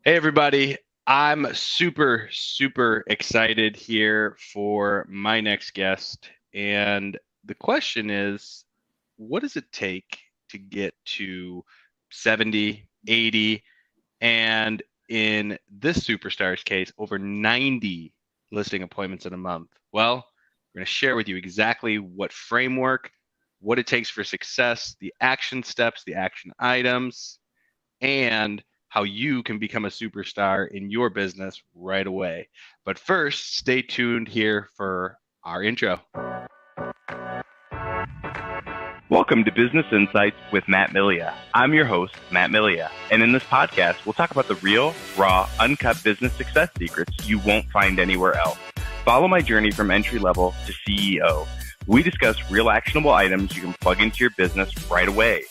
Hey, everybody. I'm super excited here for my next guest. And the question is, what does it take to get to 70, 80, and in this superstar's case, over 90 listing appointments in a month? Well, we're going to share with you exactly what framework, what it takes for success, the action steps, the action items, and how you can become a superstar in your business right away. But first, stay tuned here for our intro. Welcome to Business Insights with Matt Milia. I'm your host, Matt Milia, and in this podcast, we'll talk about the real, raw, uncut business success secrets you won't find anywhere else. Follow my journey from entry level to CEO. We discuss real actionable items you can plug into your business right away.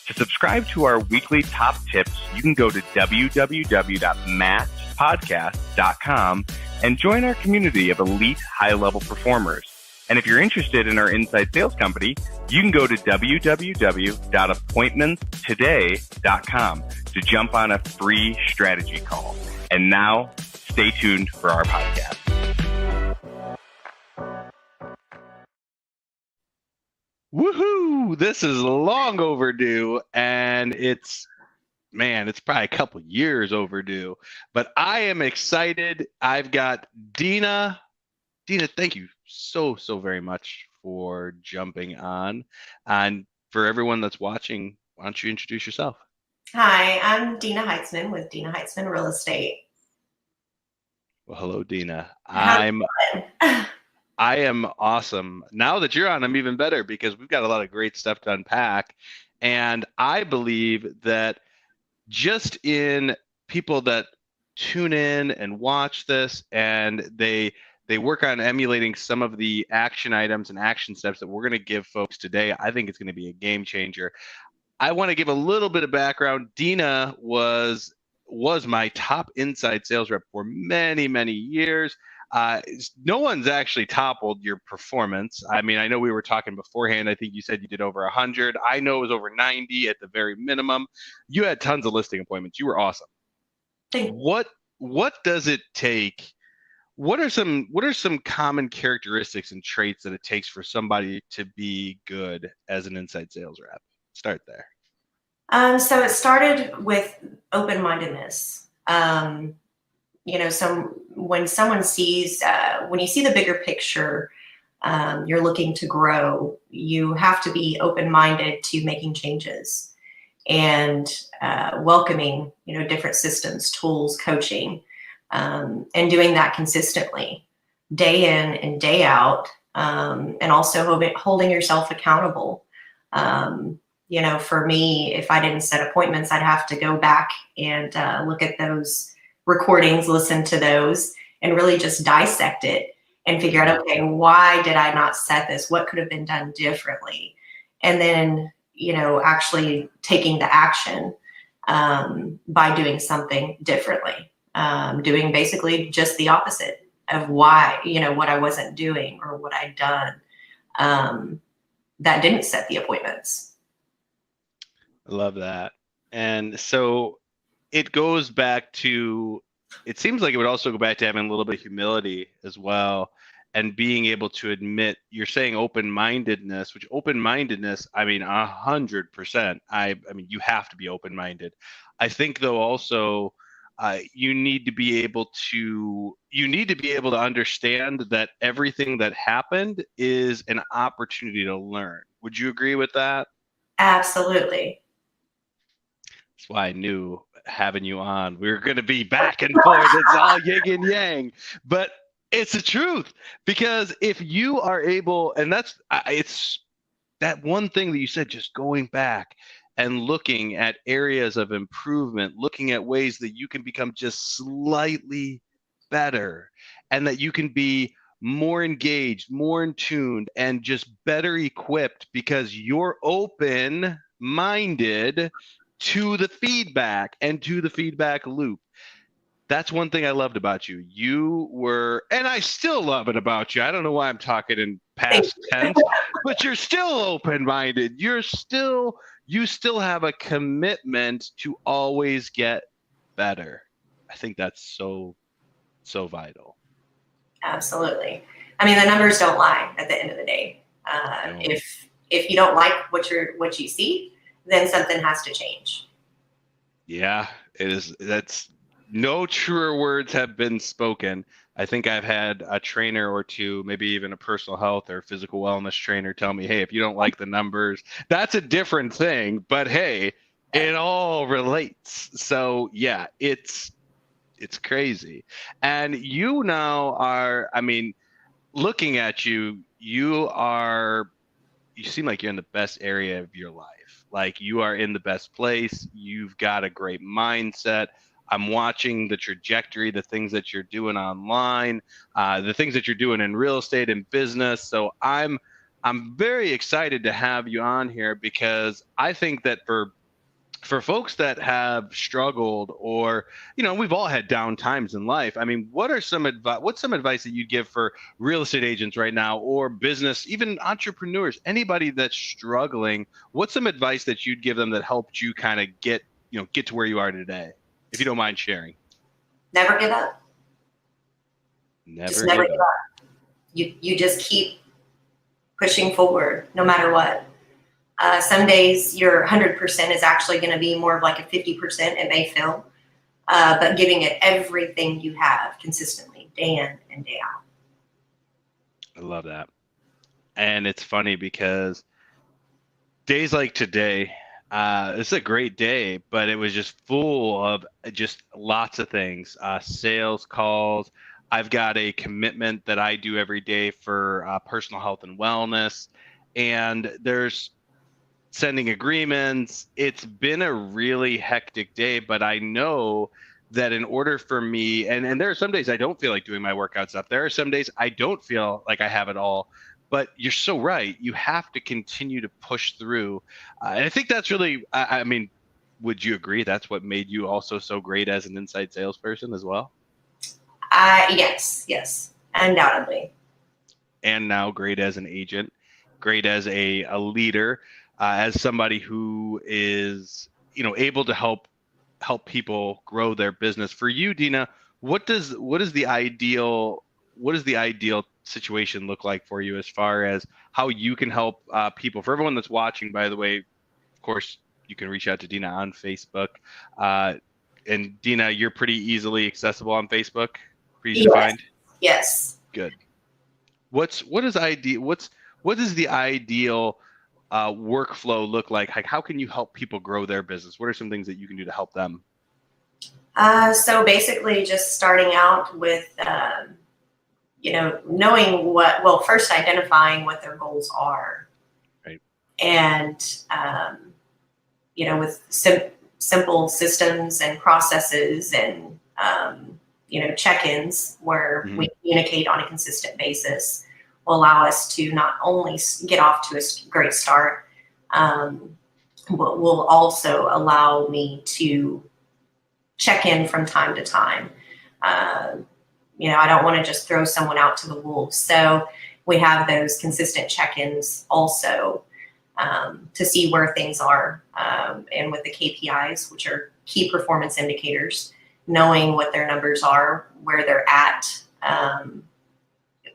To subscribe to our weekly top tips, you can go to www.mattpodcast.com and join our community of elite high-level performers. And if you're interested in our inside sales company, you can go to www.appointmentstoday.com to jump on a free strategy call. And now, stay tuned for our podcast. Woohoo! This is long overdue, and it's probably a couple years overdue. But I am excited. I've got Deana. Deana, thank you so very much for jumping on. And for everyone that's watching, why don't you introduce yourself? Hi, I'm Deana Hitsman with Deana Hitsman Real Estate. Well, hello, Deana. I am awesome. Now that you're on, I'm even better because we've got a lot of great stuff to unpack. And I believe that just in people that tune in and watch this and they work on emulating some of the action items and action steps that we're going to give folks today, I think it's going to be a game changer. I want to give a little bit of background. Deana was my top inside sales rep for many years. No one's actually toppled your performance. I mean, I know we were talking beforehand. I think you said you did over 100. I know it was over 90 at the very minimum. You had tons of listing appointments. You were awesome. What does it take? What are some common characteristics and traits that it takes for somebody to be good as an inside sales rep? Start there. So it started with open-mindedness. When someone sees, when you see the bigger picture, you're looking to grow, you have to be open-minded to making changes and welcoming, different systems, tools, coaching, and doing that consistently, day in and day out, and also holding yourself accountable. For me, if I didn't set appointments, I'd have to go back and look at those recordings, listen to those, and really just dissect it and figure out, okay, why did I not set this? What could have been done differently? And then, actually taking the action by doing something differently, doing basically just the opposite of why, what I wasn't doing or what I'd done that didn't set the appointments. I love that. And so it goes back to, it seems like it would also go back to having a little bit of humility as well and being able to admit, you're saying open-mindedness, which open-mindedness, 100%. I mean, you have to be open-minded. I think though also you need to be able to understand that everything that happened is an opportunity to learn. Would you agree with that? Absolutely. That's why I knew having you on, we were going to be back and forth. It's all yin and yang, but it's the truth, because if you are able, and it's that one thing that you said, just going back and looking at areas of improvement, looking at ways that you can become just slightly better and that you can be more engaged, more in tune, and just better equipped because you're open-minded to the feedback and to the feedback loop. That's one thing I loved about you. You were, and I still love it about you. I don't know why I'm talking in past tense, but you're still open-minded. You still have a commitment to always get better. I think that's so vital. Absolutely. I mean, the numbers don't lie at the end of the day. No. If you don't like what you see, then something has to change. Yeah, it is. That's no truer words have been spoken. I think I've had a trainer or two, maybe even a personal health or physical wellness trainer tell me, hey, if you don't like the numbers, that's a different thing. But hey, it all relates. So yeah, it's crazy. And you now are, I mean, looking at you, you seem like you're in the best area of your life. Like you are in the best place. You've got a great mindset. I'm watching the trajectory, the things that you're doing online, the things that you're doing in real estate and business. So I'm very excited to have you on here because I think that for folks that have struggled or, we've all had down times in life. I mean, what's some advice that you'd give for real estate agents right now or business, even entrepreneurs, anybody that's struggling? What's some advice that you'd give them that helped you kind of get to where you are today? If you don't mind sharing. Never give up. Never give up. You just keep pushing forward no matter what. Some days your 100% is actually going to be more of like a 50%. It may fail, but giving it everything you have consistently, day in and day out. I love that. And it's funny because days like today, it's a great day, but it was just full of just lots of things, sales calls. I've got a commitment that I do every day for personal health and wellness. And there's sending agreements. It's been a really hectic day, but I know that in order for me, and there are some days I don't feel like doing my workout stuff. There are some days I don't feel like I have it all, but you're so right. You have to continue to push through. And I think that's really, I mean, would you agree that's what made you also so great as an inside salesperson as well? Yes, undoubtedly. And now great as an agent, great as a leader. As somebody who is, able to help people grow their business. For you, Deana, what is the ideal situation look like for you as far as how you can help people? For everyone that's watching, by the way, of course, you can reach out to Deana on Facebook. And Deana, you're pretty easily accessible on Facebook. Pretty easy to find. Yes. Good. What is the ideal workflow look like? How can you help people grow their business? What are some things that you can do to help them? So basically just starting out with, knowing first identifying what their goals are. Right. And, with simple systems and processes and, check-ins where we communicate on a consistent basis will allow us to not only get off to a great start, will also allow me to check in from time to time. I don't want to just throw someone out to the wolves. So we have those consistent check-ins also to see where things are. And with the KPIs, which are key performance indicators, knowing what their numbers are, where they're at,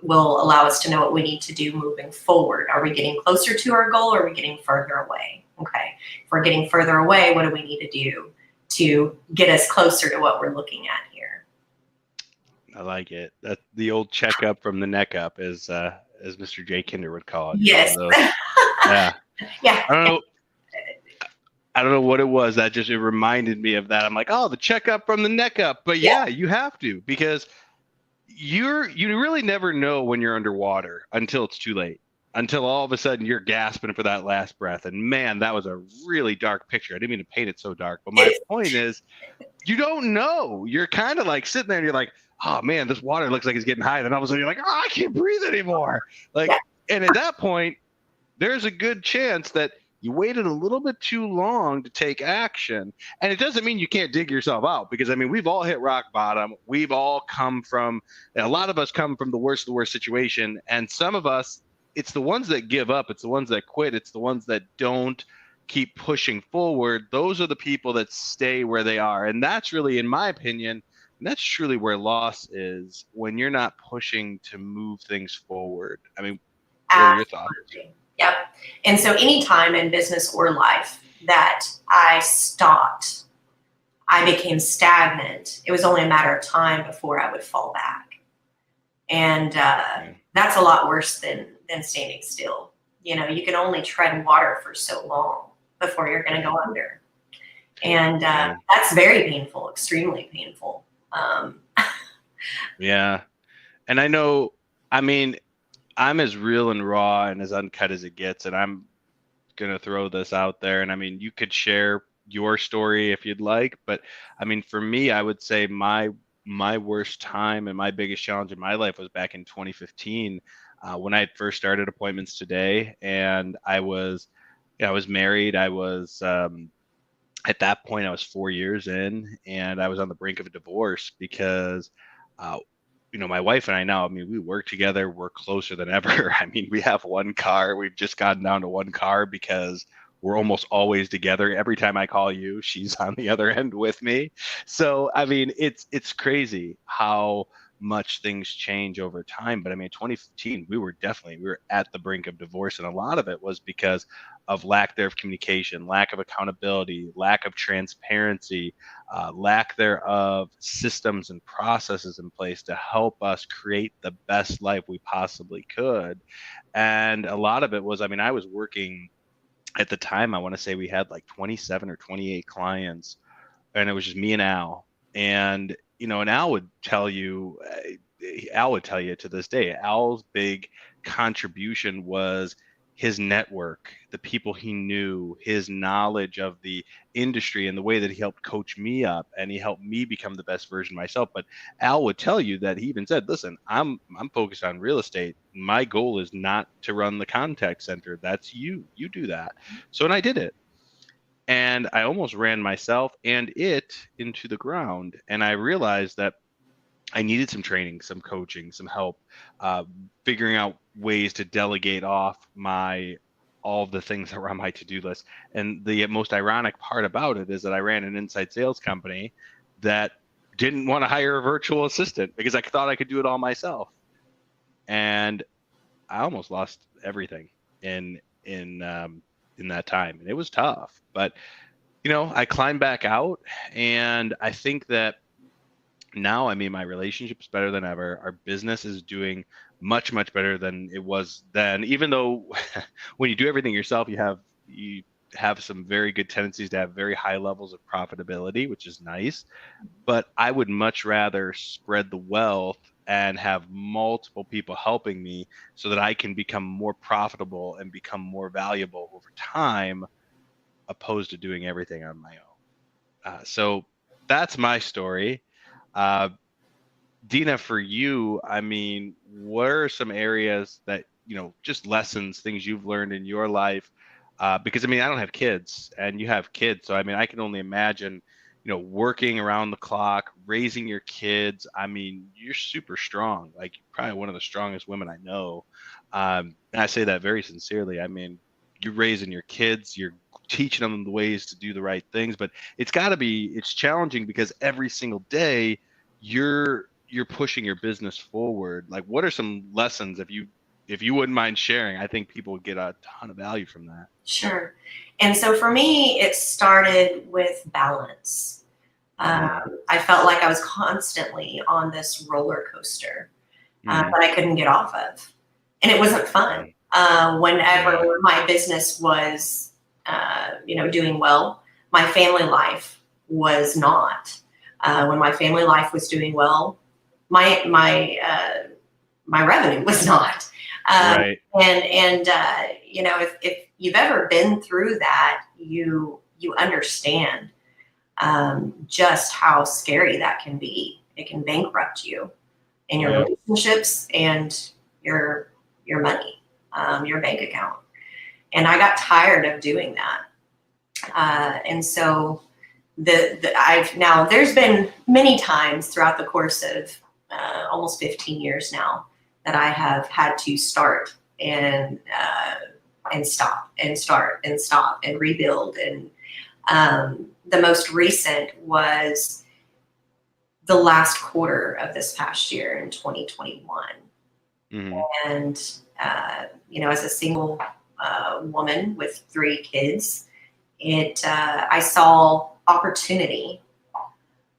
will allow us to know what we need to do moving forward. Are we getting closer to our goal or are we getting further away? Okay. If we're getting further away, what do we need to do to get us closer to what we're looking at here? I like it. That the old checkup from the neck up, as Mr. J. Kinder would call it. Yes. Yeah. Yeah. I don't know what it was. It reminded me of that. I'm like, oh, the checkup from the neck up. But yeah, you have to, because you really never know when you're underwater until it's too late, until all of a sudden you're gasping for that last breath. And man, that was a really dark picture. I didn't mean to paint it so dark, but my point is, you don't know. You're kind of like sitting there and you're like, oh man, this water looks like it's getting high. And all of a sudden you're like, oh, I can't breathe anymore. And at that point, there's a good chance that you waited a little bit too long to take action. And it doesn't mean you can't dig yourself out, because we've all hit rock bottom. We've all a lot of us come from the worst of the worst situation. And some of us, it's the ones that give up. It's the ones that quit. It's the ones that don't keep pushing forward. Those are the people that stay where they are. And that's really, in my opinion, And that's truly where loss is, when you're not pushing to move things forward. I mean, what are your thoughts? Absolutely. Yep. And so anytime in business or life that I stopped, I became stagnant. It was only a matter of time before I would fall back. And that's a lot worse than standing still. You know, you can only tread water for so long before you're going to go under. And that's very painful, extremely painful. Yeah. And I know, I mean, I'm as real and raw and as uncut as it gets. And I'm going to throw this out there. And I mean, you could share your story if you'd like. But I mean, for me, I would say my worst time and my biggest challenge in my life was back in 2015 when I had first started Appointments Today. And I was married. I was, at that point, I was 4 years in, and I was on the brink of a divorce because, my wife and I now, I mean, we work together. We're closer than ever. I mean, we have one car. We've just gotten down to one car because we're almost always together. Every time I call you, she's on the other end with me. So, I mean, it's crazy how much things change over time. But I mean, 2015, we were at the brink of divorce. And a lot of it was because of lack there of communication, lack of accountability, lack of transparency, lack there of systems and processes in place to help us create the best life we possibly could. And a lot of it was, I mean, I was working at the time. I want to say we had like 27 or 28 clients, and it was just me and Al. And and Al would tell you to this day, Al's big contribution was his network, the people he knew, his knowledge of the industry, and the way that he helped coach me up, and he helped me become the best version of myself. But Al would tell you that he even said, listen, I'm focused on real estate. My goal is not to run the contact center. That's you do that. So, and I did it. And I almost ran myself and it into the ground. And I realized that I needed some training, some coaching, some help, figuring out ways to delegate off all of the things that were on my to-do list. And the most ironic part about it is that I ran an inside sales company that didn't want to hire a virtual assistant because I thought I could do it all myself. And I almost lost everything in that time. And it was tough, but I climbed back out, and I think that now, I mean, my relationship's better than ever. Our business is doing much, much better than it was then, even though when you do everything yourself, you have some very good tendencies to have very high levels of profitability, which is nice. But I would much rather spread the wealth and have multiple people helping me so that I can become more profitable and become more valuable over time, opposed to doing everything on my own. So that's my story. Deana, for you, I mean, what are some areas that, just lessons, things you've learned in your life? Because, I mean, I don't have kids, and you have kids. So, I mean, I can only imagine, working around the clock, raising your kids. I mean, you're super strong, like probably one of the strongest women I know. And I say that very sincerely. I mean, you're raising your kids, you're teaching them the ways to do the right things, but it's challenging because every single day you're pushing your business forward. Like, what are some lessons, if you wouldn't mind sharing? I think people would get a ton of value from that. Sure. And so for me, it started with balance. I felt like I was constantly on this roller coaster that I couldn't get off of, and it wasn't fun. Whenever my business was, doing well, my family life was not. When my family life was doing well, my revenue was not. Right. And if you've ever been through that, you understand just how scary that can be. It can bankrupt you in your relationships and your money, your bank account. And I got tired of doing that. And so there's been many times throughout the course of almost 15 years now that I have had to start and stop and start and stop and rebuild. And the most recent was the last quarter of this past year in 2021. Mm-hmm. And, as a single woman with 3 kids, I saw opportunity.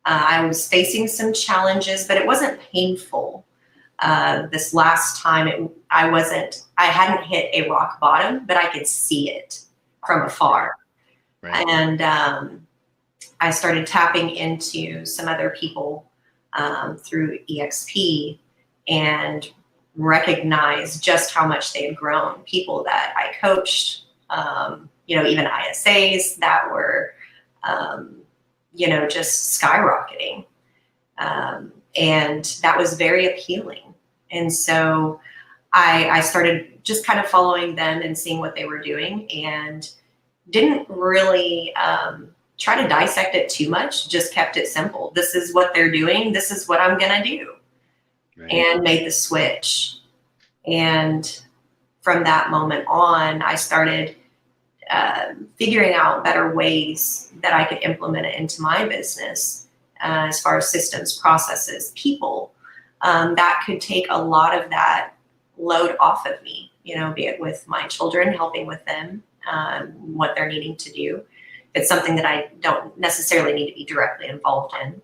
I was facing some challenges, but it wasn't painful. This last time, I hadn't hit a rock bottom, but I could see it from afar. Right. And I started tapping into some other people through EXP and recognized just how much they had grown. People that I coached, even ISAs that were, just skyrocketing. And that was very appealing. And so I started just kind of following them and seeing what they were doing, and didn't really try to dissect it too much, just kept it simple. This is what they're doing. This is what I'm going to do. Right. And made the switch. And from that moment on, I started figuring out better ways that I could implement it into my business as far as systems, processes, people that could take a lot of that load off of me, be it with my children, helping with them, what they're needing to do. It's something that I don't necessarily need to be directly involved in,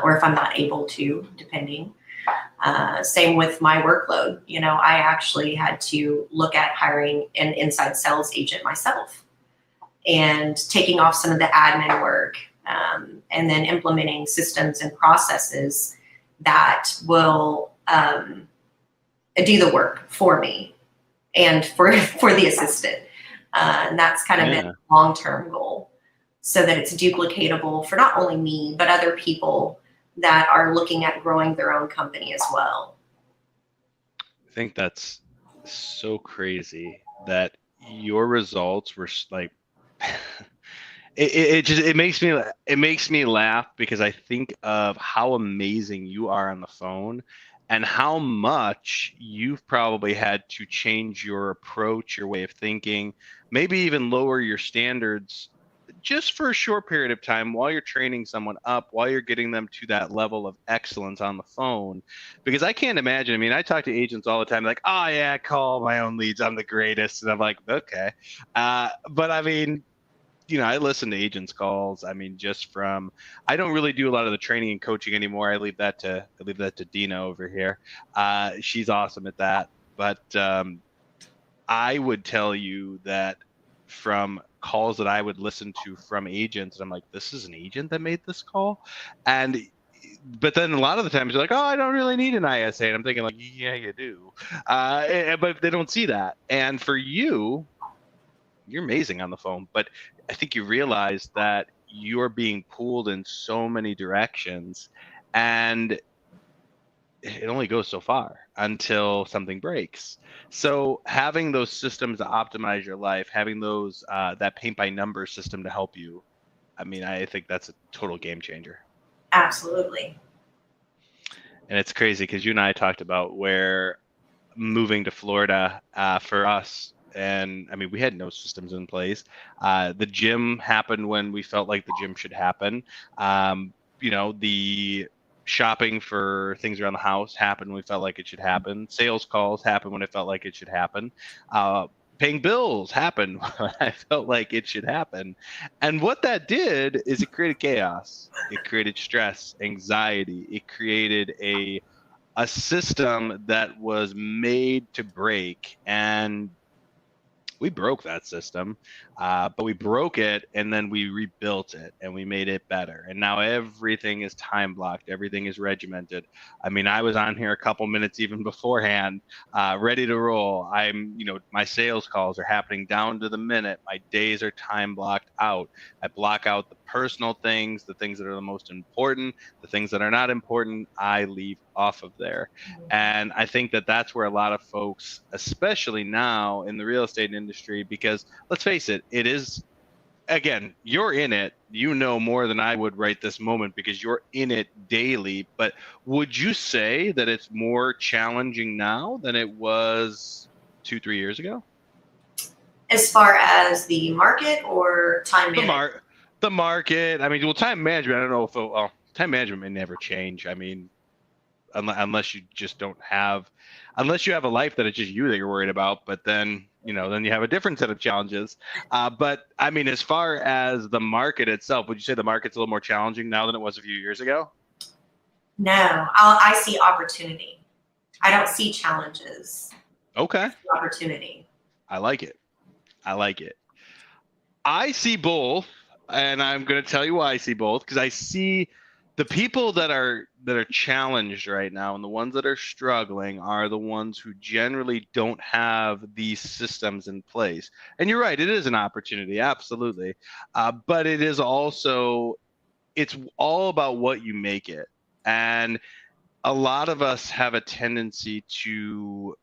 or if I'm not able to, depending. Same with my workload. I actually had to look at hiring an inside sales agent myself and taking off some of the admin work, and then implementing systems and processes that will do the work for me and for the assistant. And that's kind of been a long-term goal, so that it's duplicatable for not only me, but other people that are looking at growing their own company as well. I think that's so crazy that your results were like, it makes me laugh, because I think of how amazing you are on the phone, and how much you've probably had to change your approach, your way of thinking, maybe even lower your standards just for a short period of time while you're training someone up, while you're getting them to that level of excellence on the phone. Because I can't imagine, I talk to agents all the time, like, oh yeah, I call my own leads, I'm the greatest. And I'm like, okay. But I listen to agents' calls. I don't really do a lot of the training and coaching anymore. I leave that to Deana over here. She's awesome at that. But I would tell you that from calls that I would listen to from agents, and I'm like, this is an agent that made this call. But then a lot of the times you're like, oh, I don't really need an ISA. And I'm thinking like, yeah, you do. But they don't see that. And for you, you're amazing on the phone, but I think you realize that you're being pulled in so many directions, and it only goes so far until something breaks. So having those systems to optimize your life, having those that paint by numbers system to help you, I think that's a total game changer. Absolutely. And it's crazy because you and I talked about where moving to Florida for us. And we had no systems in place. The gym happened when we felt like the gym should happen. The shopping for things around the house happened when we felt like it should happen. Sales calls happened when it felt like it should happen. Paying bills happened when I felt like it should happen. And what that did is it created chaos. It created stress, anxiety. It created a system that was made to break. And we broke that system, but we broke it and then we rebuilt it and we made it better. And now everything is time blocked. Everything is regimented. I was on here a couple minutes even beforehand, ready to roll. My sales calls are happening down to the minute. My days are time blocked out. I block out the personal things, the things that are the most important, the things that are not important, I leave off of there. And I think that that's where a lot of folks, especially now in the real estate industry, because let's face it, it is, again, you're in it, more than I would right this moment because you're in it daily. But would you say that it's more challenging now than it was 2-3 years ago? As far as the market or time management? The market. Time management, I don't know if time management may never change. I mean, unless you just don't have, unless you have a life that it's just you that you're worried about, but then, then you have a different set of challenges. But I mean, as far as the market itself, would you say the market's a little more challenging now than it was a few years ago? No, I see opportunity. I don't see challenges. Okay. I see opportunity. I like it. I like it. I see both, and I'm going to tell you why I see both, because I see the people that are challenged right now, and the ones that are struggling are the ones who generally don't have these systems in place. And you're right, it is an opportunity, absolutely, but it is also, it's all about what you make it. And a lot of us have a tendency to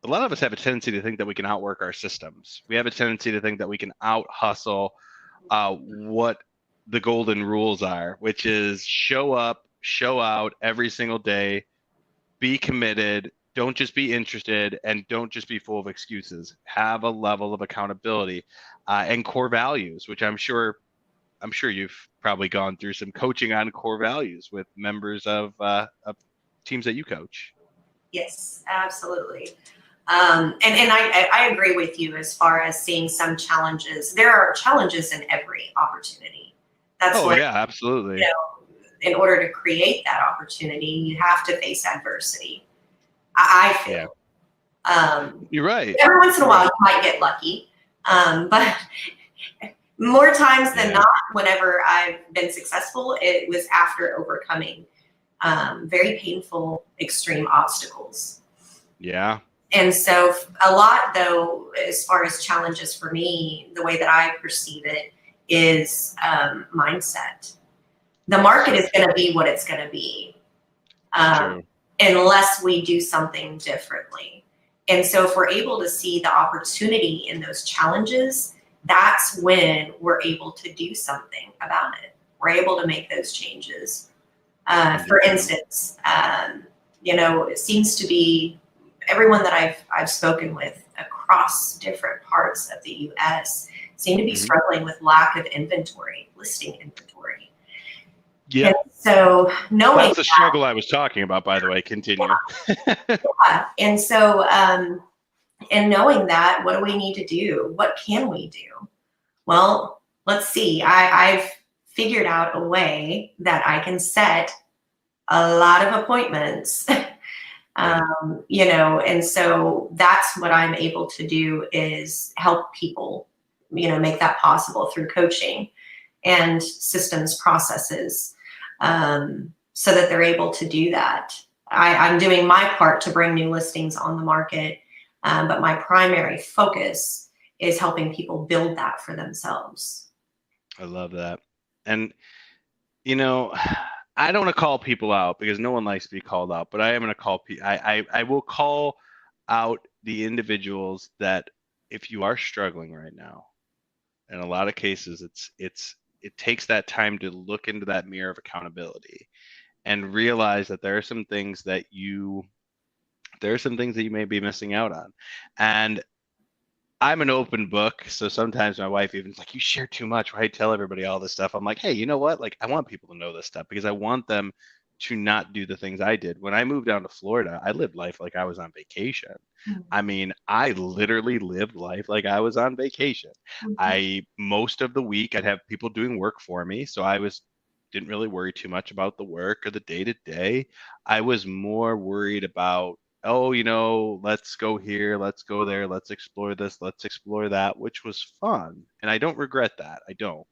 think that we can outwork our systems. We have a tendency to think that we can out hustle what the golden rules are, which is show up, show out every single day, be committed, don't just be interested, and don't just be full of excuses. Have a level of accountability and core values, which I'm sure you've probably gone through some coaching on core values with members of teams that you coach. Yes, absolutely. And I agree with you as far as seeing some challenges. There are challenges in every opportunity. That's yeah, absolutely. In order to create that opportunity, you have to face adversity. I feel. Yeah. You're right. Every once in a while, you might get lucky, but more times than not, whenever I've been successful, it was after overcoming very painful, extreme obstacles. Yeah. And so a lot, though, as far as challenges for me, the way that I perceive it is mindset. The market is going to be what it's going to be unless we do something differently. And so if we're able to see the opportunity in those challenges, that's when we're able to do something about it. We're able to make those changes. For instance, it seems to be everyone that I've spoken with across different parts of the U.S. seem to be struggling with lack of inventory, listing inventory. Yeah. And so knowing that's the struggle I was talking about, by the way. Continue. Yeah. And so, and knowing that, what do we need to do? What can we do? Well, let's see. I've figured out a way that I can set a lot of appointments. And so that's what I'm able to do is help people, make that possible through coaching and systems processes, so that they're able to do that. I'm doing my part to bring new listings on the market, but my primary focus is helping people build that for themselves. I love that. And, I don't want to call people out because no one likes to be called out, but I am going to call people. I will call out the individuals that if you are struggling right now, in a lot of cases, it takes that time to look into that mirror of accountability and realize that there are some things that you may be missing out on. And I'm an open book, so sometimes my wife even's like, you share too much. Why tell everybody all this stuff? I'm like, hey, you know what? Like, I want people to know this stuff because I want them to not do the things I did. When I moved down to Florida, I lived life like I was on vacation. Mm-hmm. I mean, I literally lived life like I was on vacation. Mm-hmm. Most of the week, I'd have people doing work for me, so didn't really worry too much about the work or the day-to-day. I was more worried about, let's go here, let's go there, let's explore this, let's explore that, which was fun. And I don't regret that. I don't.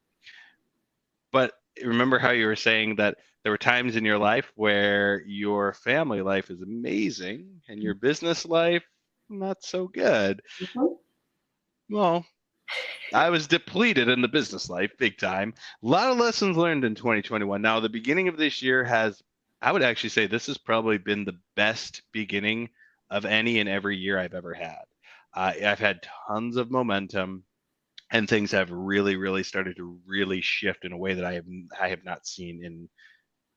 But remember how you were saying that there were times in your life where your family life is amazing and your business life, not so good. Mm-hmm. Well, I was depleted in the business life, big time. A lot of lessons learned in 2021. Now, the beginning of this year I would actually say this has probably been the best beginning of any and every year I've ever had. I've had tons of momentum, and things have really, really started to really shift in a way that I have not seen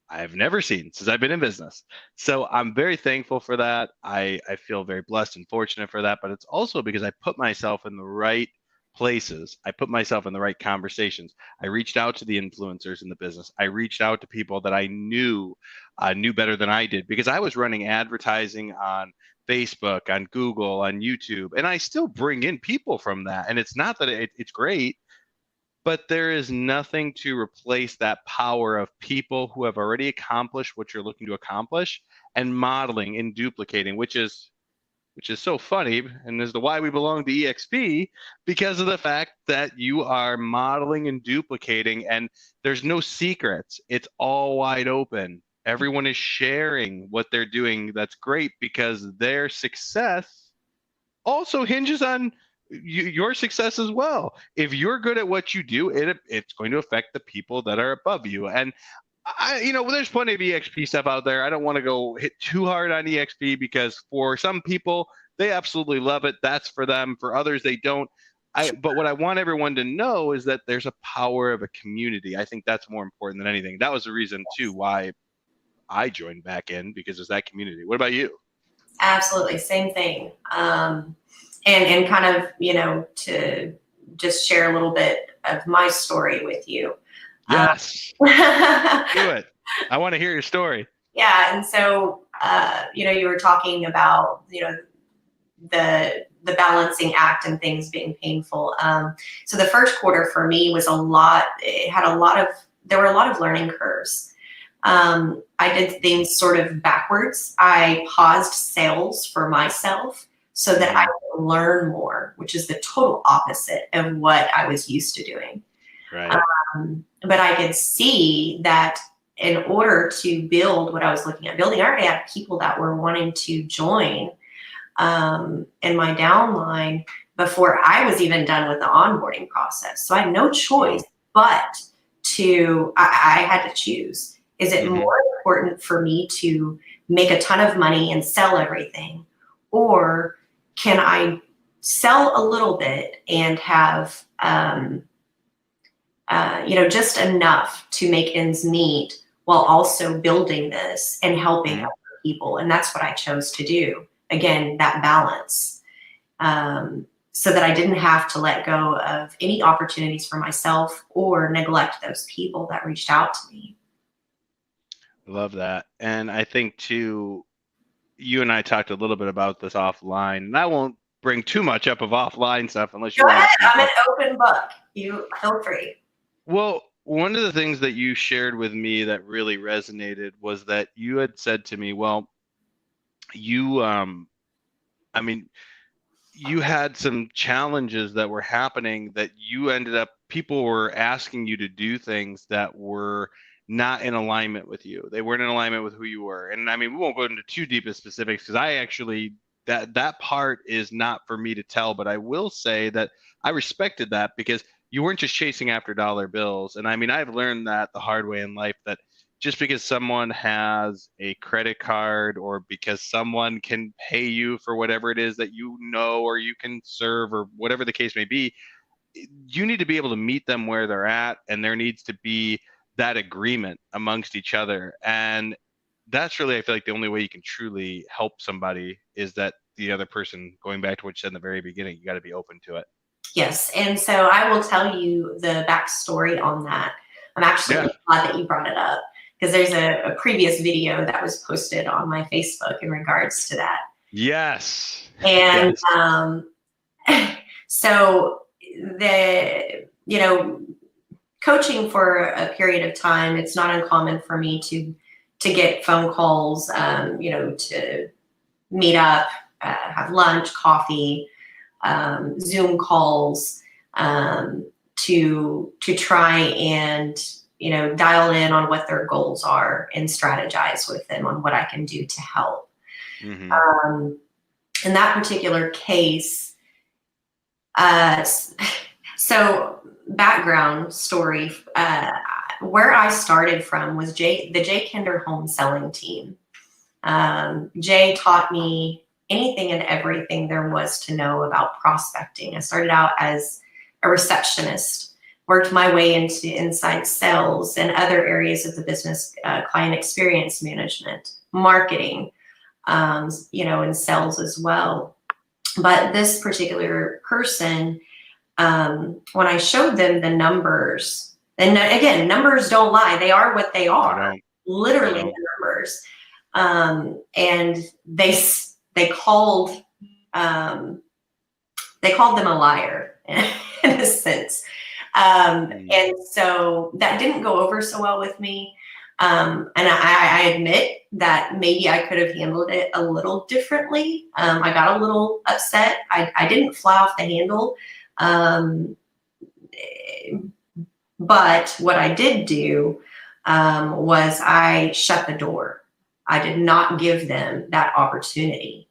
I have never seen since I've been in business. So I'm very thankful for that. I feel very blessed and fortunate for that, but it's also because I put myself in the right places. I put myself in the right conversations. I reached out to the influencers in the business. I reached out to people that I knew better than I did, because I was running advertising on Facebook, on Google, on YouTube, and I still bring in people from that. And it's not that it's great, but there is nothing to replace that power of people who have already accomplished what you're looking to accomplish, and modeling and duplicating, which is so funny, and is the why we belong to EXP, because of the fact that you are modeling and duplicating, and there's no secrets. It's all wide open. Everyone is sharing what they're doing. That's great, because their success also hinges on your success as well. If you're good at what you do, it's going to affect the people that are above you. And there's plenty of EXP stuff out there. I don't want to go hit too hard on EXP, because for some people, they absolutely love it. That's for them. For others, they don't. But what I want everyone to know is that there's a power of a community. I think that's more important than anything. That was the reason, too, why I joined back in, because there's that community. What about you? Absolutely. Same thing. And kind of, to just share a little bit of my story with you. Yes. Do it. I want to hear your story. Yeah. And so, you were talking about, the balancing act and things being painful. So the first quarter for me was there were a lot of learning curves. I did things sort of backwards. I paused sales for myself so that I could learn more, which is the total opposite of what I was used to doing. Right. But I could see that in order to build what I was looking at building, I already had people that were wanting to join in my downline before I was even done with the onboarding process. So I had no choice but I had to choose. Is it more important for me to make a ton of money and sell everything? Or can I sell a little bit and have, just enough to make ends meet while also building this and helping other people? And that's what I chose to do. Again, that balance, so that I didn't have to let go of any opportunities for myself or neglect those people that reached out to me. Love that. And I think, too, you and I talked a little bit about this offline, and I won't bring too much up of offline stuff unless you Go want ahead. to. I'm an open book. You feel free. Well, one of the things that you shared with me that really resonated was that you had said to me, well, you you had some challenges that were happening, that you ended up, people were asking you to do things that were not in alignment with you. They weren't in alignment with who you were. And we won't go into too deep of specifics, because I actually, that part is not for me to tell, but I will say that I respected that, because you weren't just chasing after dollar bills. And I've learned that the hard way in life, that just because someone has a credit card, or because someone can pay you for whatever it is that or you can serve, or whatever the case may be, you need to be able to meet them where they're at, and there needs to be that agreement amongst each other. And that's really, I feel like, the only way you can truly help somebody is that the other person, going back to what you said in the very beginning, you got to be open to it. Yes. And so I will tell you the backstory on that. I'm actually really glad that you brought it up, because there's a previous video that was posted on my Facebook in regards to that. Yes. And so coaching for a period of time, it's not uncommon for me to get phone calls, to meet up, have lunch, coffee, Zoom calls, to try and, dial in on what their goals are and strategize with them on what I can do to help. In that particular case, so background story, where I started from was the Jay Kinder home selling team. Jay taught me anything and everything there was to know about prospecting. I started out as a receptionist, worked my way into inside sales and other areas of the business, client experience management, marketing, and sales as well. But this particular person when I showed them the numbers, and again, numbers don't lie. They are what they are, literally the numbers. And they called them a liar in a sense. And so that didn't go over so well with me. And I admit that maybe I could have handled it a little differently. I got a little upset. I didn't fly off the handle. But what I did do was I shut the door. I did not give them that opportunity.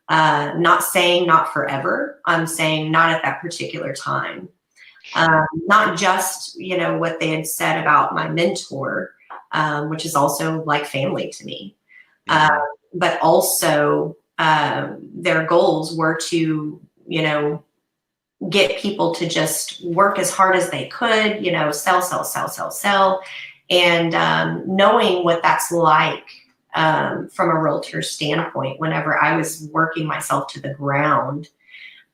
Not saying not forever. I'm saying not at that particular time. Not just, what they had said about my mentor, which is also like family to me. But also their goals were to, get people to just work as hard as they could, sell. And knowing what that's like from a realtor standpoint, whenever I was working myself to the ground,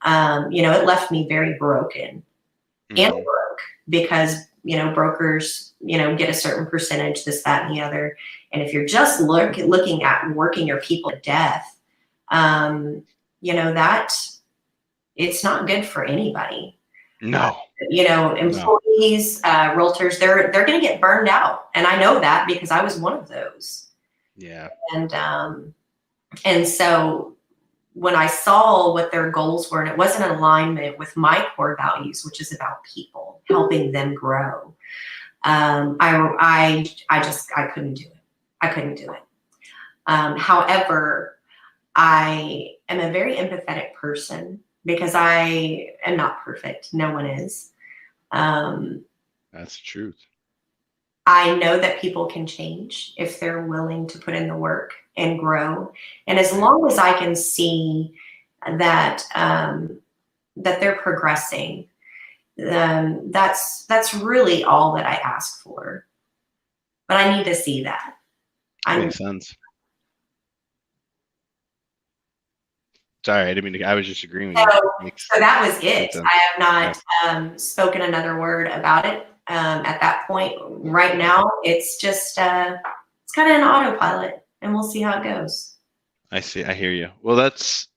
it left me very broken and broke because, brokers, get a certain percentage, this, that, and the other. And if you're just looking at working your people to death, that it's not good for anybody. No. Employees, realtors, they're going to get burned out. And I know that because I was one of those. Yeah. And so when I saw what their goals were, and it wasn't in alignment with my core values, which is about people, helping them grow, I couldn't do it. I couldn't do it. However, I am a very empathetic person because I am not perfect. No one is. That's the truth. I know that people can change if they're willing to put in the work and grow. And as long as I can see that that they're progressing, that's really all that I ask for. But I need to see that. Makes sense. Sorry, I didn't mean to. I was just agreeing with you. So that was it. I have not spoken another word about it at that point. Right now, it's just it's kind of an autopilot, and we'll see how it goes. I see. I hear you. Well, that's.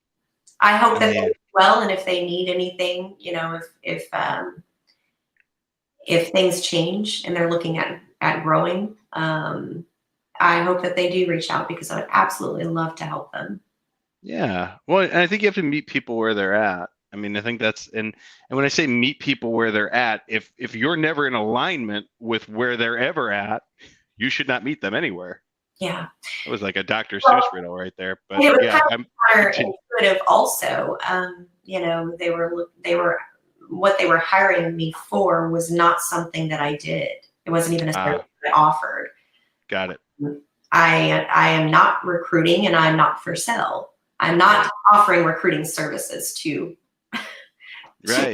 I hope that they do well, and if they need anything, if things change and they're looking at growing, I hope that they do reach out because I would absolutely love to help them. Yeah. Well, and I think you have to meet people where they're at. I mean, I think that's and when I say meet people where they're at, if you're never in alignment with where they're ever at, you should not meet them anywhere. Yeah. It was like a Dr. Seuss riddle right there. But it was kind of counterintuitive also. They were what they were hiring me for was not something that I did. It wasn't even a service that I offered. Got it. I am not recruiting and I'm not for sale. I'm not offering recruiting services to right.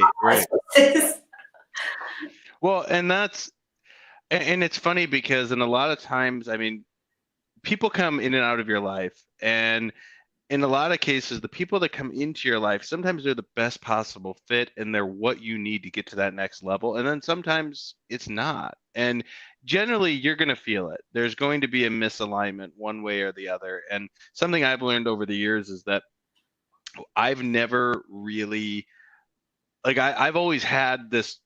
Well, and it's funny because in a lot of times, I mean, people come in and out of your life, and in a lot of cases, the people that come into your life, sometimes they're the best possible fit and they're what you need to get to that next level. And then sometimes it's not. And generally you're going to feel it. There's going to be a misalignment one way or the other. And something I've learned over the years is that I've never really I've always had this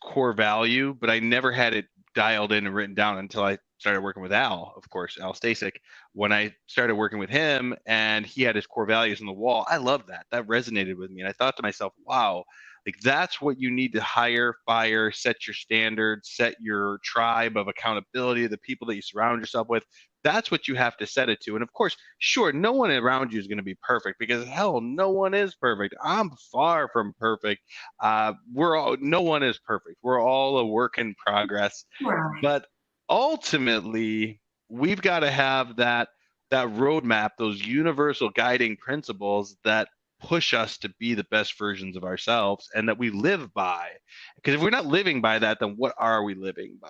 core value, but I never had it dialed in and written down until I started working with Al, of course, Al Stasek. When I started working with him and he had his core values on the wall, I loved that. That resonated with me. And I thought to myself, wow, that's what you need to hire, fire, set your standards, set your tribe of accountability, the people that you surround yourself with. That's what you have to set it to. And of course, sure, no one around you is going to be perfect because hell, no one is perfect. I'm far from perfect. No one is perfect. We're all a work in progress. Right. But ultimately, we've got to have that roadmap, those universal guiding principles that push us to be the best versions of ourselves and that we live by. Because if we're not living by that, then what are we living by?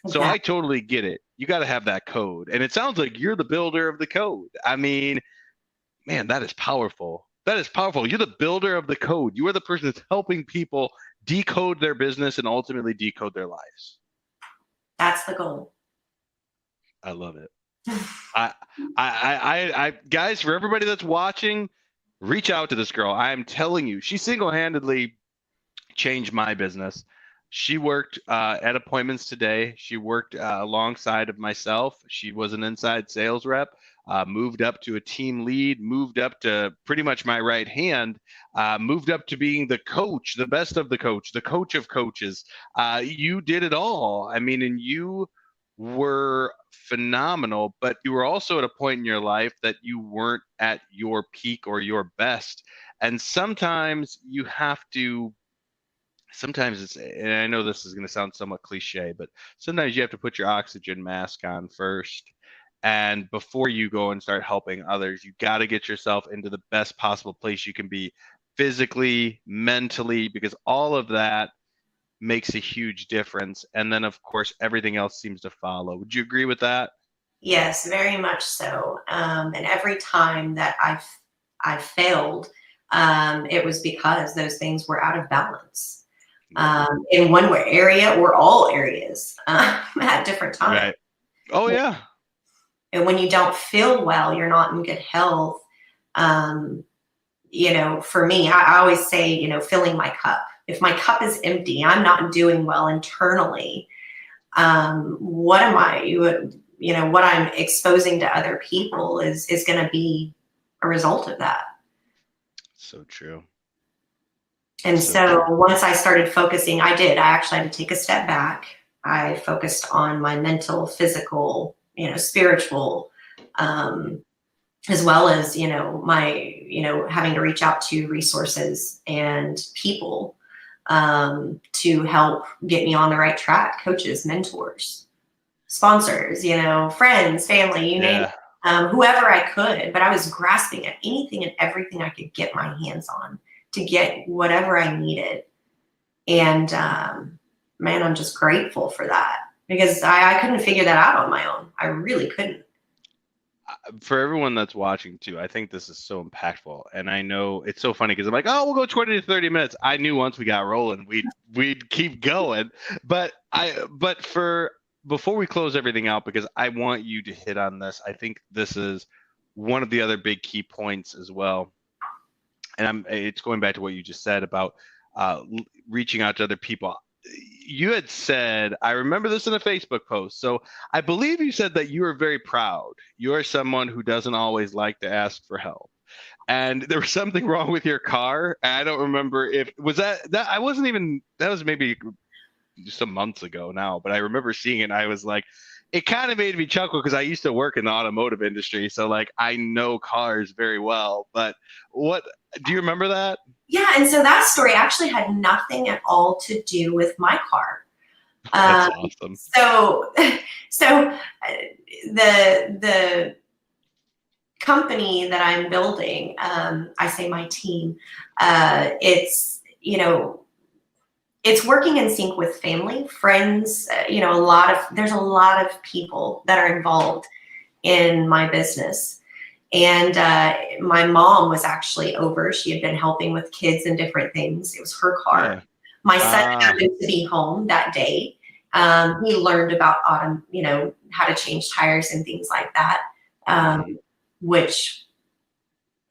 Okay. So I totally get it. You got to have that code. And it sounds like you're the builder of the code. I mean, man, that is powerful. That is powerful. You're the builder of the code. You are the person that's helping people decode their business and ultimately decode their lives. That's the goal. I love it. I guys, for everybody that's watching, reach out to this girl. I am telling you, she single-handedly changed my business. She worked at appointments today. She worked alongside of myself. She was an inside sales rep, moved up to a team lead, moved up to pretty much my right hand, moved up to being the coach, the best of the coach of coaches. You did it all. I mean, and you were phenomenal, but you were also at a point in your life that you weren't at your peak or your best. And sometimes you have to, sometimes it's, and I know this is going to sound somewhat cliche, but sometimes you have to put your oxygen mask on first. And before you go and start helping others, you got to get yourself into the best possible place you can be physically, mentally, because all of that makes a huge difference. And then, of course, everything else seems to follow. Would you agree with that? Yes, very much so. And every time that I've failed, it was because those things were out of balance in one area or all areas at different times. Right. Oh, yeah. And when you don't feel well, you're not in good health. You know, for me, I always say, you know, filling my cup. If my cup is empty, I'm not doing well internally. What am I, you know, what I'm exposing to other people is going to be a result of that. So true. And so once I started focusing, I actually had to take a step back. I focused on my mental, physical, you know, spiritual, as well as, you know, my, you know, having to reach out to resources and people to help get me on the right track, coaches, mentors, sponsors, you know, friends, family, you name it, whoever I could. But I was grasping at anything and everything I could get my hands on to get whatever I needed. And man, I'm just grateful for that, because I couldn't figure that out on my own. I really couldn't. For everyone that's watching too, I think this is so impactful. And I know it's so funny because I'm like, oh, we'll go 20 to 30 minutes. I knew once we got rolling, we'd keep going. But before we close everything out, because I want you to hit on this, I think this is one of the other big key points as well. And it's going back to what you just said about reaching out to other people. You had said, I remember this in a Facebook post. So I believe you said that you are very proud. You're someone who doesn't always like to ask for help. And there was something wrong with your car. And I don't remember if was that I wasn't even, that was maybe some months ago now, but I remember seeing it and I was like, it kind of made me chuckle because I used to work in the automotive industry. So like I know cars very well, but what do you remember that? Yeah. And so that story actually had nothing at all to do with my car. That's awesome. So the company that I'm building, I say my team, it's, you know, it's working in sync with family, friends, you know, there's a lot of people that are involved in my business. And my mom was actually over. She had been helping with kids and different things. It was her car. Yeah. My son happened to be home that day. He learned about you know, how to change tires and things like that, which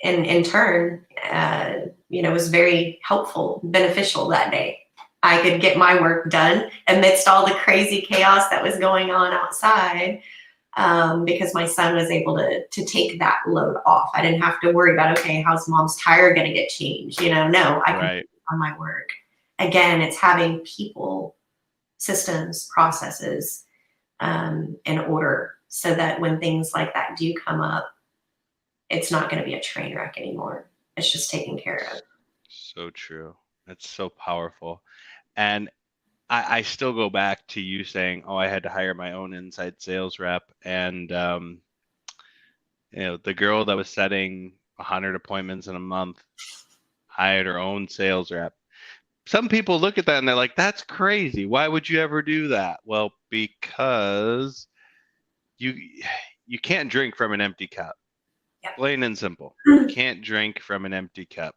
in turn, you know, was very helpful, beneficial that day. I could get my work done amidst all the crazy chaos that was going on outside. Because my son was able to take that load off. I didn't have to worry about, okay, how's mom's tire going to get changed? You know, no, I can focus on my work. Again, it's having people, systems, processes in order so that when things like that do come up, it's not going to be a train wreck anymore. It's just taken care of. So true. That's so powerful. And I still go back to you saying, oh, I had to hire my own inside sales rep. And, you know, the girl that was setting 100 appointments in a month hired her own sales rep. Some people look at that and they're like, that's crazy. Why would you ever do that? Well, because you can't drink from an empty cup. Yep. Plain and simple. You can't drink from an empty cup.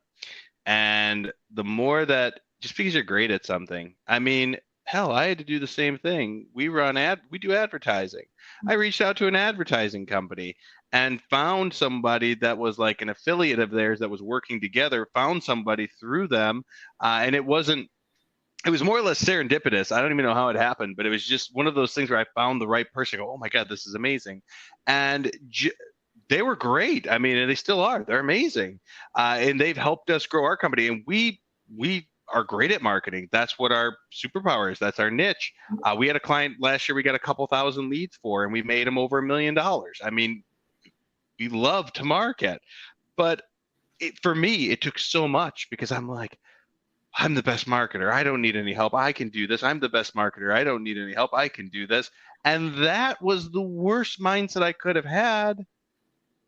And the more that just because you're great at something. I mean, hell, I had to do the same thing. We do advertising. I reached out to an advertising company and found somebody that was like an affiliate of theirs that was working together, found somebody through them. And it was more or less serendipitous. I don't even know how it happened, but it was just one of those things where I found the right person. I go, oh my God, this is amazing. And they were great. I mean, and they still are. They're amazing. And they've helped us grow our company. And we are great at marketing. That's what our superpower is. That's our niche. We had a client last year we got a couple thousand leads for, and we made them over $1 million. I mean, we love to market. But for me, it took so much because I'm like, I'm the best marketer. I don't need any help. I can do this. I'm the best marketer. I don't need any help. I can do this. And that was the worst mindset I could have had.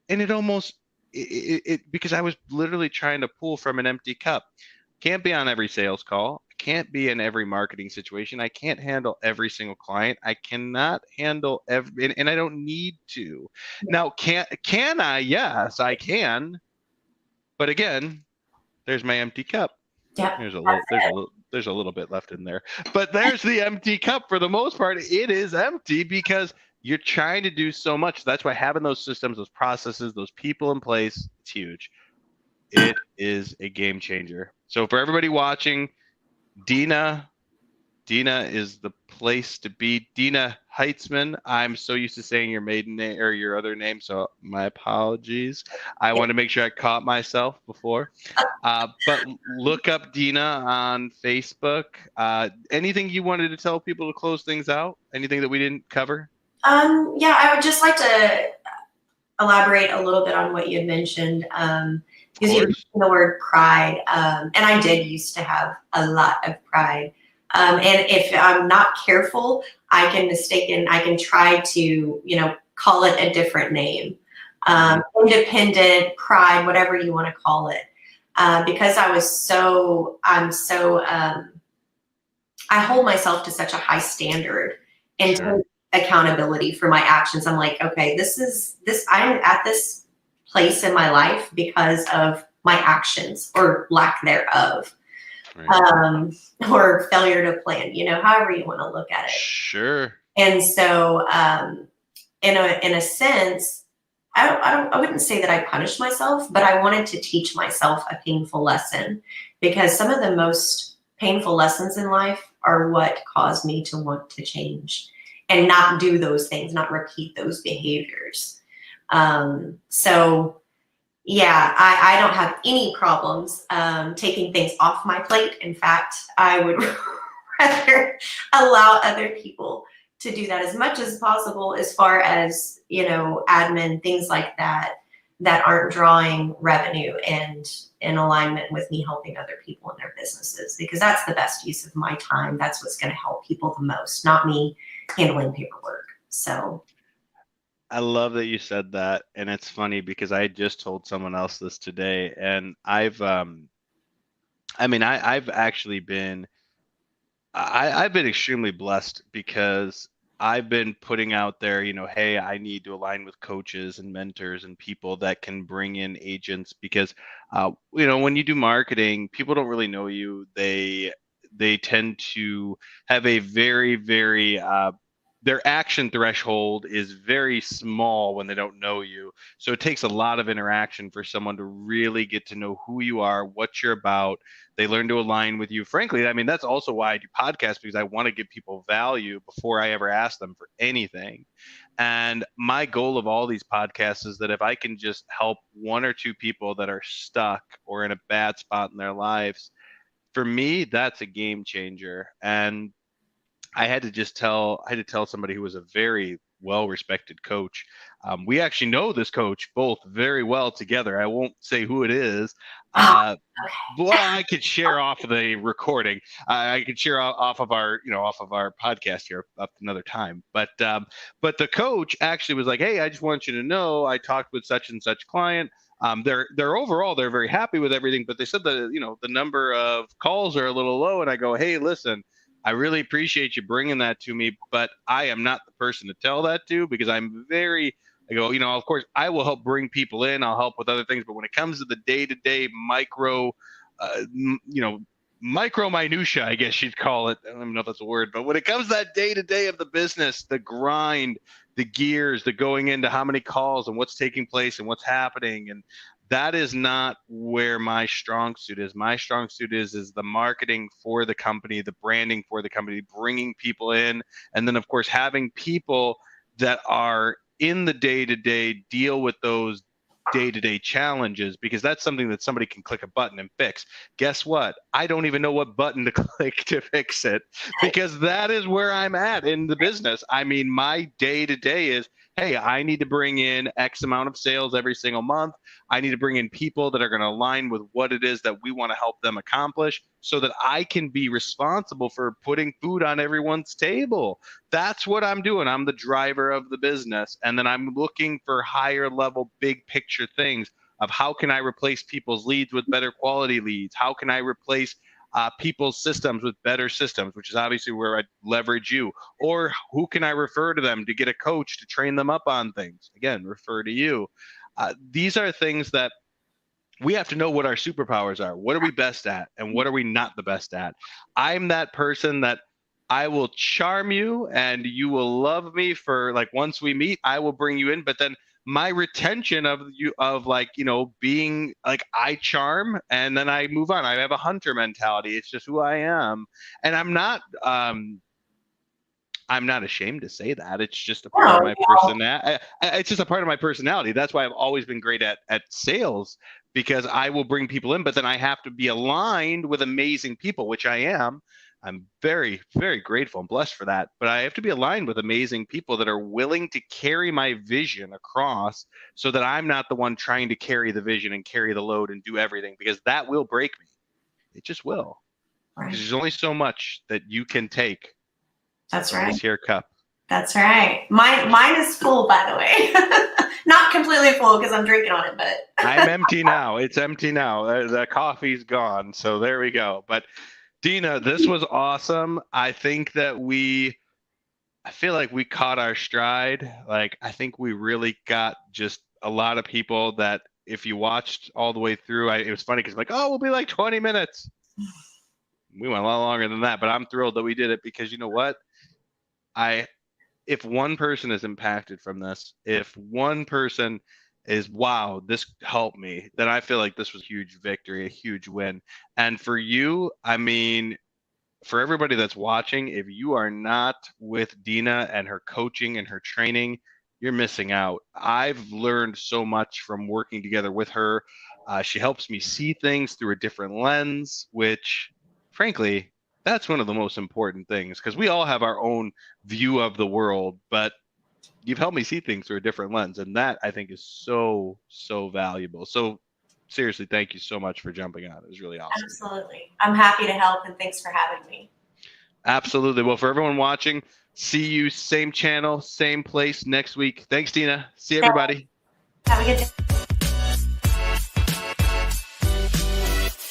And it because I was literally trying to pull from an empty cup. Can't be on every sales call. Can't be in every marketing situation. I can't handle every single client. I cannot handle every, and I don't need to. Now, can I? Yes, I can. But again, there's my empty cup. Yeah. There's a little bit left in there, but there's the empty cup. For the most part, it is empty because you're trying to do so much. That's why having those systems, those processes, those people in place, it's huge. It is a game changer. So for everybody watching, Deana is the place to be. Deana Hitsman. I'm so used to saying your maiden name or your other name, so my apologies. I want to make sure I caught myself before. But look up Deana on Facebook. Anything you wanted to tell people to close things out? Anything that we didn't cover? Yeah, I would just like to elaborate a little bit on what you had mentioned. Because you mentioned the word pride, and I did used to have a lot of pride. And if I'm not careful, I can try to, call it a different name. Independent, pride, whatever you want to call it. Because I hold myself to such a high standard and take accountability for my actions. I'm like, okay, I'm at this place in my life because of my actions or lack thereof. Right. Or failure to plan, however you want to look at it. Sure. And so, in a sense, I wouldn't say that I punished myself, but I wanted to teach myself a painful lesson, because some of the most painful lessons in life are what caused me to want to change and not do those things, not repeat those behaviors. So yeah, I don't have any problems taking things off my plate. In fact, I would rather allow other people to do that as much as possible, as far as, admin, things like that aren't drawing revenue and in alignment with me helping other people in their businesses, because that's the best use of my time. That's what's going to help people the most, not me handling paperwork. So I love that you said that. And it's funny because I just told someone else this today, and I've actually been, I've been extremely blessed because I've been putting out there, hey, I need to align with coaches and mentors and people that can bring in agents, because, when you do marketing, people don't really know you. They tend to have a very, very, their action threshold is very small when they don't know you. So it takes a lot of interaction for someone to really get to know who you are, what you're about. They learn to align with you. Frankly, I mean, that's also why I do podcasts, because I want to give people value before I ever ask them for anything. And my goal of all these podcasts is that if I can just help one or two people that are stuck or in a bad spot in their lives, for me, that's a game changer. And I had to tell somebody who was a very well-respected coach. We actually know this coach both very well together. I won't say who it is. Well, I could share off of the recording. I could share off of our podcast here up another time. But the coach actually was like, "Hey, I just want you to know, I talked with such and such client. They're overall they're very happy with everything, but they said the number of calls are a little low." And I go, "Hey, listen, I really appreciate you bringing that to me, but I am not the person to tell that to, because I go, of course I will help bring people in. I'll help with other things. But when it comes to the day-to-day micro, micro minutia, I guess you'd call it. I don't even know if that's a word, but when it comes to that day to day of the business, the grind, the gears, the going into how many calls and what's taking place and what's happening, and that is not where my strong suit is. My strong suit is the marketing for the company, the branding for the company, bringing people in, and then of course having people that are in the day to day deal with those day-to-day challenges, because that's something that somebody can click a button and fix. Guess what? I don't even know what button to click to fix it, because that is where I'm at in the business. I mean, my day-to-day is, hey, I need to bring in X amount of sales every single month. I need to bring in people that are going to align with what it is that we want to help them accomplish, so that I can be responsible for putting food on everyone's table. That's what I'm doing. I'm the driver of the business. And then I'm looking for higher level, big picture things of how can I replace people's leads with better quality leads? How can I replace people's systems with better systems, which is obviously where I leverage you. Or who can I refer to them to get a coach to train them up on things? Again, refer to you. These are things that we have to know what our superpowers are. What are we best at and what are we not the best at? I'm that person that I will charm you and you will love me for, like, once we meet, I will bring you in, but then my retention of you, of like, you know, being like, I charm and then I move on. I have a hunter mentality. It's just who I am. And I'm not ashamed to say that. It's just a part of my personality. It's just a part of my personality. That's why I've always been great at sales, because I will bring people in, but then I have to be aligned with amazing people, which I am. I'm very, very grateful and blessed for that. But I have to be aligned with amazing people that are willing to carry my vision across, so that I'm not the one trying to carry the vision and carry the load and do everything, because that will break me. It just will. Right. Because there's only so much that you can take. That's right. This here cup. That's right. Mine is full, by the way. Not completely full because I'm drinking on it, but I'm empty now. It's empty now. The coffee's gone. So there we go. But Deana, this was awesome. I think that I feel like we caught our stride. Like, I think we really got just a lot of people that if you watched all the way through, it was funny because like, oh, we'll be like 20 minutes. We went a lot longer than that, but I'm thrilled that we did it, because you know what? If one person is impacted from this, if one person is, wow, this helped me, then I feel like this was a huge victory, a huge win. And for you, I mean, for everybody that's watching, if you are not with Deana and her coaching and her training, you're missing out. I've learned so much from working together with her. She helps me see things through a different lens, which, frankly, that's one of the most important things, because we all have our own view of the world, but you've helped me see things through a different lens. And that, I think, is so, so valuable. So seriously, thank you so much for jumping on. It was really awesome. Absolutely. I'm happy to help, and thanks for having me. Absolutely. Well, for everyone watching, see you same channel, same place next week. Thanks, Deana. See everybody. Have a good day.